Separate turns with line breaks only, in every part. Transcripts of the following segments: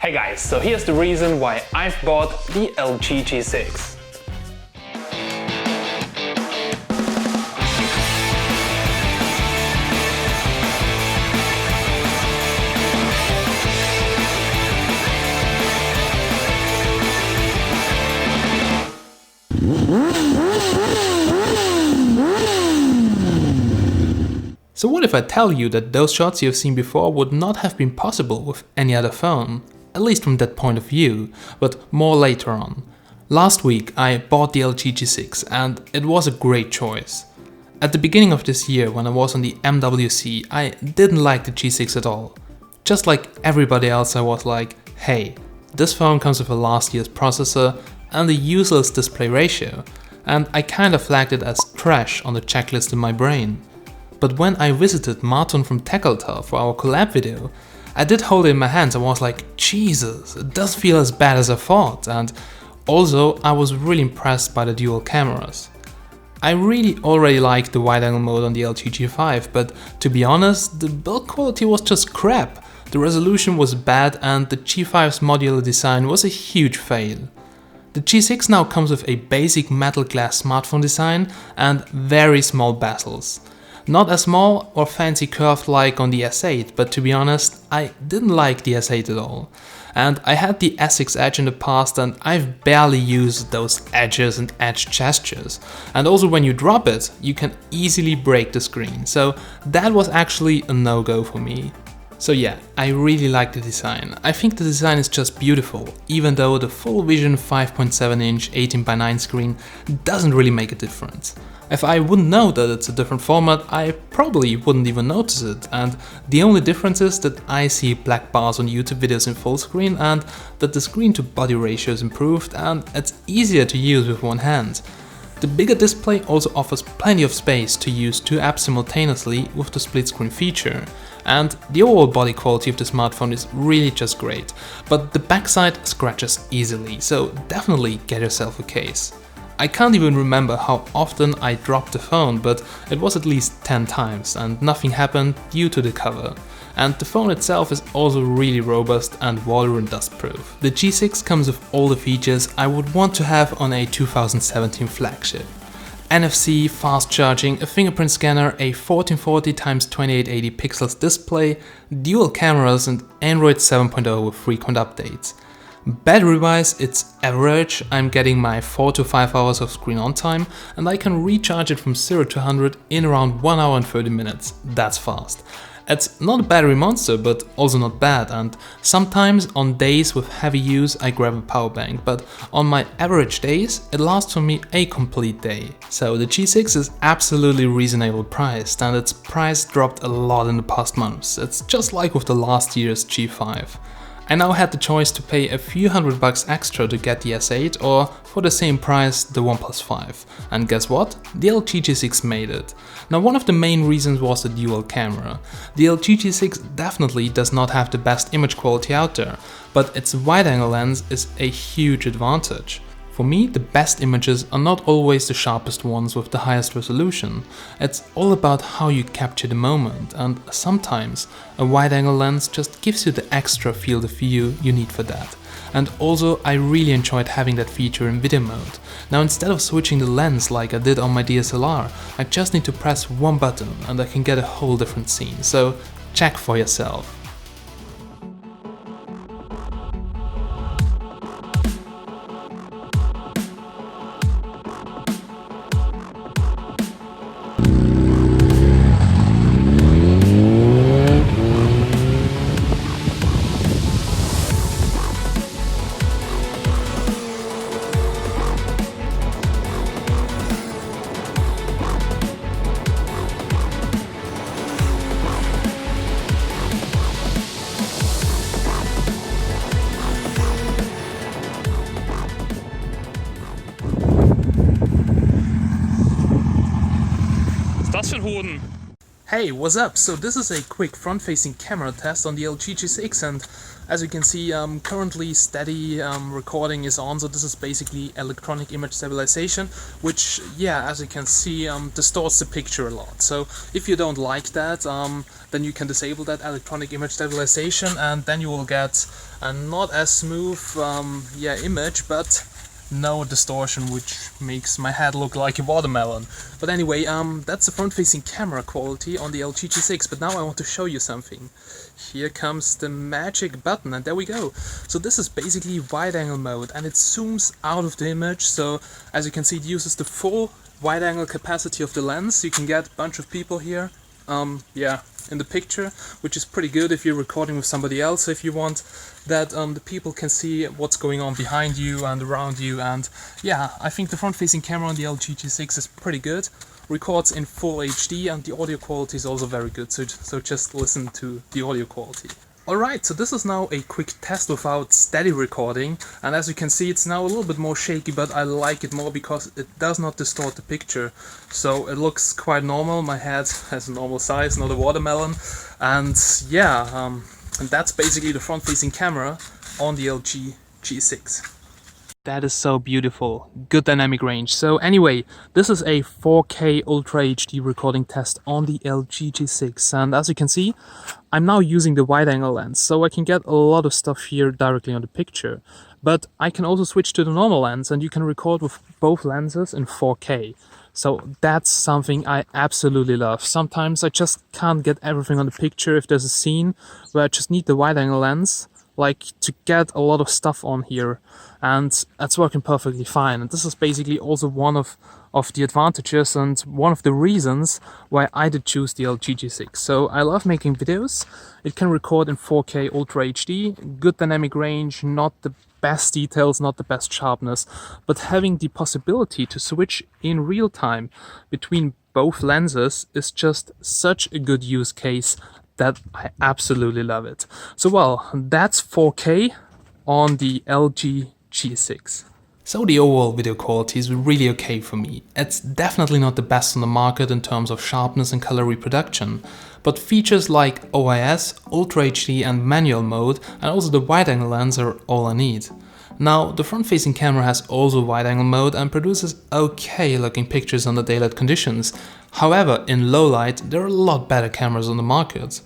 Hey guys, so here's the reason why I've bought the LG G6.
So what if I tell you that those shots you've seen before would not have been possible with any other phone? At least from that point of view, but more later on. Last week I bought the LG G6 and it was a great choice. At the beginning of this year when I was on the MWC, I didn't like the G6 at all. Just like everybody else, I was like, hey, this phone comes with a last year's processor and a useless display ratio, and I kinda flagged it as trash on the checklist in my brain. But when I visited Martin from TechAltar for our collab video, I did hold it in my hands and was like, Jesus, it does feel as bad as I thought, and also I was really impressed by the dual cameras. I really already liked the wide-angle mode on the LG G5, but to be honest, the build quality was just crap, the resolution was bad and the G5's modular design was a huge fail. The G6 now comes with a basic metal glass smartphone design and very small bezels. Not as small or fancy curved like on the S8, but to be honest, I didn't like the S8 at all. And I had the S6 Edge in the past and I've barely used those edges and edge gestures. And also when you drop it, you can easily break the screen, so that was actually a no-go for me. So yeah, I really like the design. I think the design is just beautiful, even though the full vision 5.7-inch 18:9 screen doesn't really make a difference. If I wouldn't know that it's a different format, I probably wouldn't even notice it, and the only difference is that I see black bars on YouTube videos in full screen and that the screen to body ratio is improved and it's easier to use with one hand. The bigger display also offers plenty of space to use two apps simultaneously with the split screen feature, and the overall body quality of the smartphone is really just great, but the backside scratches easily, so definitely get yourself a case. I can't even remember how often I dropped the phone, but it was at least 10 times and nothing happened due to the cover. And the phone itself is also really robust and water and dust proof. The G6 comes with all the features I would want to have on a 2017 flagship. NFC, fast charging, a fingerprint scanner, a 1440x2880 pixels display, dual cameras and Android 7.0 with frequent updates. Battery wise, it's average. I'm getting my 4 to 5 hours of screen on time and I can recharge it from 0 to 100 in around 1 hour and 30 minutes. That's fast. It's not a battery monster, but also not bad, and sometimes on days with heavy use I grab a power bank, but on my average days it lasts for me a complete day. So the G6 is absolutely reasonable priced and its price dropped a lot in the past months. It's just like with the last year's G5. I now had the choice to pay a few $100 extra to get the S8 or for the same price the OnePlus 5. And guess what? The LG G6 made it. Now one of the main reasons was the dual camera. The LG G6 definitely does not have the best image quality out there, but its wide-angle lens is a huge advantage. For me, the best images are not always the sharpest ones with the highest resolution. It's all about how you capture the moment, and sometimes a wide-angle lens just gives you the extra field of view you need for that. And also, I really enjoyed having that feature in video mode. Now instead of switching the lens like I did on my DSLR, I just need to press one button and I can get a whole different scene, so check for yourself. Hey, what's up? So this is a quick front-facing camera test on the LG G6, and as you can see, currently steady recording is on, so this is basically electronic image stabilization, which, yeah, as you can see, distorts the picture a lot. So if you don't like that, then you can disable that electronic image stabilization, and then you will get a not as smooth, image, but no distortion, which makes my head look like a watermelon. But anyway, that's the front-facing camera quality on the LG G6, but now I want to show you something. Here comes the magic button, and there we go. So this is basically wide-angle mode, and it zooms out of the image, so as you can see, it uses the full wide-angle capacity of the lens. You can get a bunch of people here, in the picture, which is pretty good if you're recording with somebody else, if you want that the people can see what's going on behind you and around you. And yeah, I think the front-facing camera on the LG G6 is pretty good, records in full HD, and the audio quality is also very good, so just listen to the audio quality. Alright, so this is now a quick test without steady recording, and as you can see, it's now a little bit more shaky, but I like it more because it does not distort the picture. So it looks quite normal, my head has a normal size, not a watermelon, and yeah, and that's basically the front-facing camera on the LG G6. That is so beautiful. Good dynamic range. So anyway, this is a 4K Ultra HD recording test on the LG G6, and as you can see, I'm now using the wide angle lens, so I can get a lot of stuff here directly on the picture. But I can also switch to the normal lens, and you can record with both lenses in 4K. So that's something I absolutely love. Sometimes I just can't get everything on the picture if there's a scene where I just need the wide angle lens, like to get a lot of stuff on here, and that's working perfectly fine. And this is basically also one of the advantages and one of the reasons why I did choose the LG G6. So I love making videos. It can record in 4K Ultra HD, good dynamic range, not the best details, not the best sharpness, but having the possibility to switch in real time between both lenses is just such a good use case that I absolutely love it. So well, that's 4K on the LG G6. So the overall video quality is really okay for me. It's definitely not the best on the market in terms of sharpness and color reproduction, but features like OIS, Ultra HD and manual mode, and also the wide angle lens are all I need. Now, the front-facing camera has also wide-angle mode and produces okay looking pictures under daylight conditions. However, in low light, there are a lot better cameras on the market.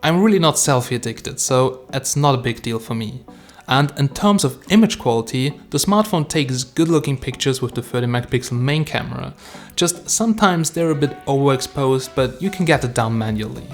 I'm really not selfie addicted, so it's not a big deal for me. And in terms of image quality, the smartphone takes good looking pictures with the 30 megapixel main camera. Just sometimes they're a bit overexposed, but you can get it down manually.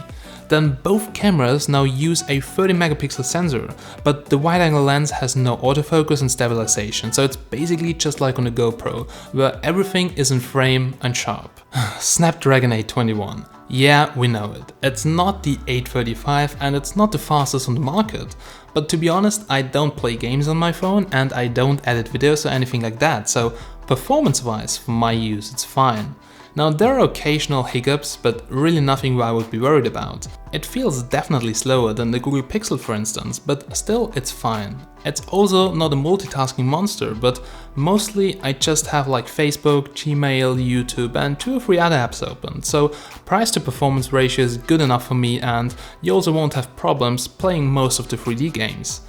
Then both cameras now use a 30 megapixel sensor, but the wide angle lens has no autofocus and stabilization, so it's basically just like on a GoPro, where everything is in frame and sharp. Snapdragon 821. Yeah, we know it. It's not the 835 and it's not the fastest on the market. But to be honest, I don't play games on my phone and I don't edit videos or anything like that, so performance-wise, for my use, it's fine. Now, there are occasional hiccups, but really nothing I would be worried about. It feels definitely slower than the Google Pixel, for instance, but still it's fine. It's also not a multitasking monster, but mostly I just have like Facebook, Gmail, YouTube and 2 or 3 other apps open, so price to performance ratio is good enough for me, and you also won't have problems playing most of the 3D games.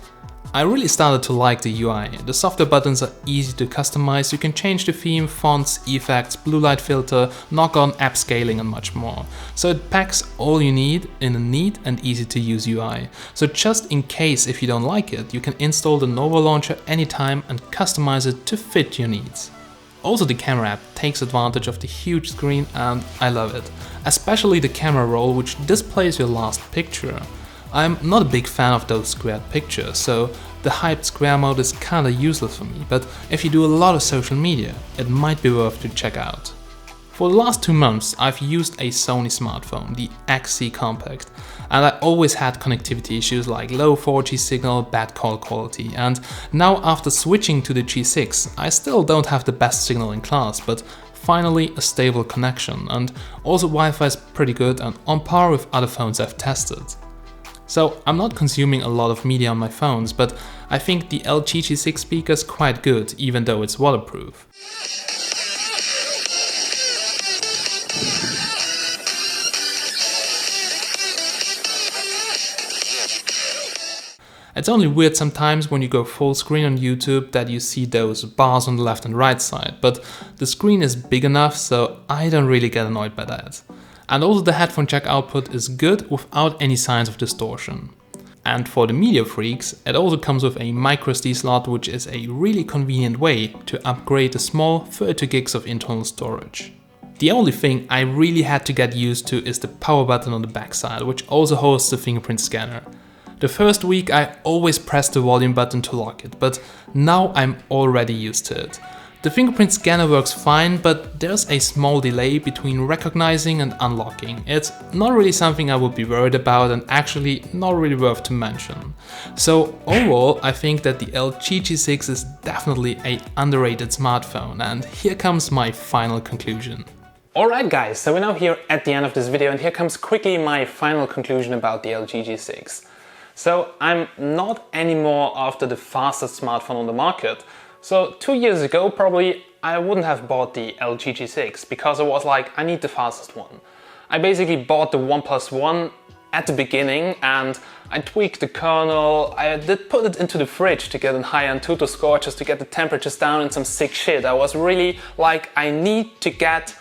I really started to like the UI. The software buttons are easy to customize, you can change the theme, fonts, effects, blue light filter, knock on app scaling and much more. So it packs all you need in a neat and easy to use UI. So just in case if you don't like it, you can install the Nova launcher anytime and customize it to fit your needs. Also, the camera app takes advantage of the huge screen and I love it. Especially the camera roll, which displays your last picture. I'm not a big fan of those squared pictures, so the hyped square mode is kinda useless for me, but if you do a lot of social media, it might be worth to check out. For the last 2 months, I've used a Sony smartphone, the XC Compact, and I always had connectivity issues like low 4G signal, bad call quality, and now after switching to the G6, I still don't have the best signal in class, but finally a stable connection, and also Wi-Fi is pretty good and on par with other phones I've tested. So I'm not consuming a lot of media on my phones, but I think the LG G6 speaker is quite good, even though it's waterproof. It's only weird sometimes when you go full screen on YouTube that you see those bars on the left and right side, but the screen is big enough so I don't really get annoyed by that. And also the headphone jack output is good without any signs of distortion. And for the media freaks, it also comes with a microSD slot, which is a really convenient way to upgrade a small 30 gigs of internal storage. The only thing I really had to get used to is the power button on the backside, which also hosts the fingerprint scanner. The first week I always pressed the volume button to lock it, but now I'm already used to it. The fingerprint scanner works fine, but there's a small delay between recognizing and unlocking. It's not really something I would be worried about and actually not really worth to mention. So overall, I think that the LG G6 is definitely an underrated smartphone, and here comes my final conclusion.
Alright guys, so we're now here at the end of this video, and here comes quickly my final conclusion about the LG G6. So I'm not anymore after the fastest smartphone on the market. So 2 years ago, probably I wouldn't have bought the LG G6 because I was like, I need the fastest one. I basically bought the OnePlus One at the beginning and I tweaked the kernel. I did put it into the fridge to get a high-end Tutu score just to get the temperatures down and some sick shit. I was really like, I need to get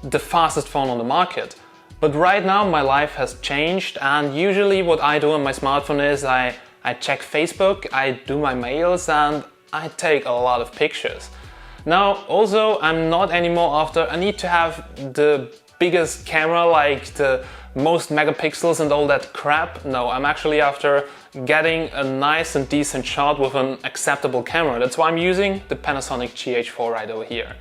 the fastest phone on the market. But right now my life has changed, and usually what I do on my smartphone is I check Facebook, I do my mails, and I take a lot of pictures. Now also I'm not anymore after I need to have the biggest camera, like the most megapixels and all that crap. No, I'm actually after getting a nice and decent shot with an acceptable camera. That's why I'm using the Panasonic GH4 right over here.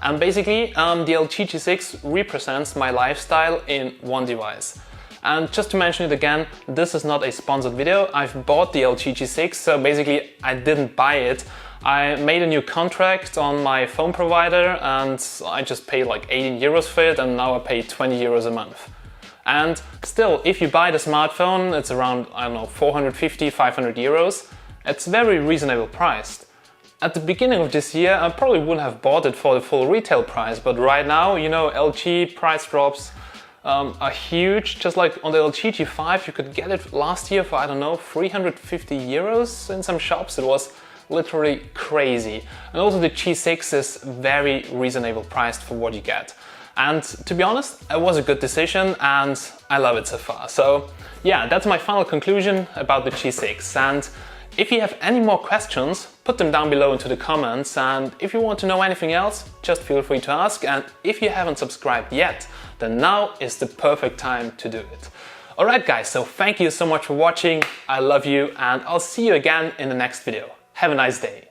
And basically the LG G6 represents my lifestyle in one device. And just to mention it again, this is not a sponsored video. I've bought the LG G6, so basically I didn't buy it. I made a new contract on my phone provider and I just paid like 18 euros for it, and now I pay 20 euros a month. And still, if you buy the smartphone, it's around, I don't know, 450, 500 euros. It's very reasonable priced. At the beginning of this year, I probably wouldn't have bought it for the full retail price, but right now, you know, LG price drops are huge. Just like on the LG G5, you could get it last year for, I don't know, 350 euros in some shops. It was literally crazy. And also the G6 is very reasonable priced for what you get. And to be honest, it was a good decision and I love it so far. So yeah, that's my final conclusion about the G6. And if you have any more questions, put them down below into the comments, and if you want to know anything else, just feel free to ask, and if you haven't subscribed yet, then now is the perfect time to do it. Alright guys, so thank you so much for watching, I love you, and I'll see you again in the next video. Have a nice day.